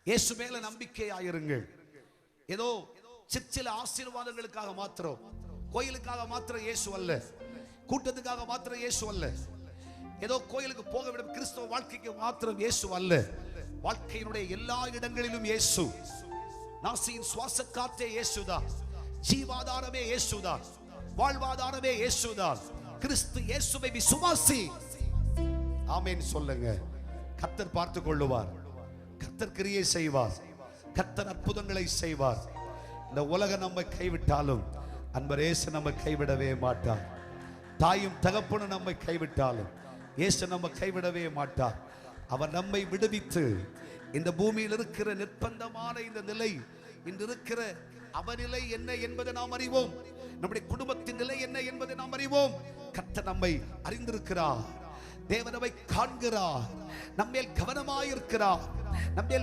இயேசு மேல நம்பிக்கையாயிருங்கள். ஏதோ சிற்சில ஆசீர்வாதங்களுக்காக மாத்திரம், கோயிலுக்காக மாத்திரம் இயேசு அல்ல, கூட்டத்துக்காக மாத்திரம் இயேசு அல்ல, ஏதோ கோயிலுக்கு போக விட கிறிஸ்தவ வாழ்க்கைக்கு மாத்திரம் இயேசு அல்ல. வாழ்க்கையினுடைய எல்லா இடங்களிலும் இயேசு. நாசியின் சுவாச காற்றே இயேசுதான், ஜீவாதாரமே இயேசுதான், வாழ்வாதாரமே இயேசுதான். கிறிஸ்து இயேசுவை விசுவாசி. ஆமென் சொல்லுங்க. கர்த்தர் பார்த்துக் கொள்ளுவார், கர்த்தர் கிரியை செய்வார், கர்த்தர் அற்புதங்களை செய்வார். இந்த உலகம் நம்மை கைவிட்டாலும் அன்பர் இயேசு நம்மை கைவிடவே மாட்டார். தாயும் தகப்பனும் நம்மை கைவிட்டாலும் இயேசு நம்ம கைவிடவே மாட்டார். அவர் நம்மை விடுவித்து இந்த பூமியில் இருக்கிற நிர்பந்தமான இந்த நிலை, இன்று இருக்கிற அவநிலை என்ன என்பதை நாம் அறிவோம். நம்முடைய குடும்பத்தின் நிலை என்ன என்பதை நாம் அறிவோம். கர்த்தர் நம்மை அறிந்திருக்கிறார், தேவனவை காண்கிறார், நம்மேல் கவனமாயிருக்கிறார், நம்மேல்